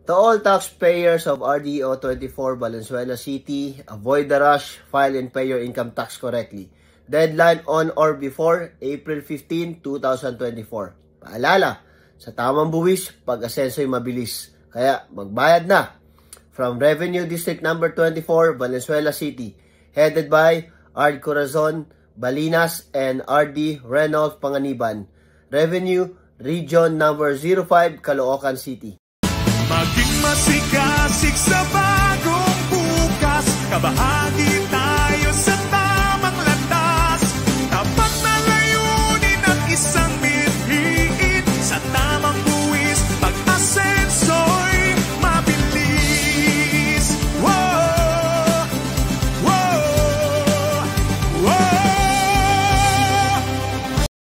To all taxpayers of RDO 24 Valenzuela City, avoid the rush, file and pay your income tax correctly. Deadline on or before April 15, 2024. Paalala, sa tamang buwis, pag-asenso'y mabilis. Kaya magbayad na. From Revenue District Number 24, Valenzuela City, headed by RD Corazon Balinas and RD Reynolds Panganiban. Revenue Region Number 05, Caloocan City. Maging masikasik sa bagong bukas, kabahagi tayo sa tamang landas. Tapat na layunin at isang mithiin, sa tamang buwis, pag-asenso'y mabilis. Whoa! Whoa! Whoa!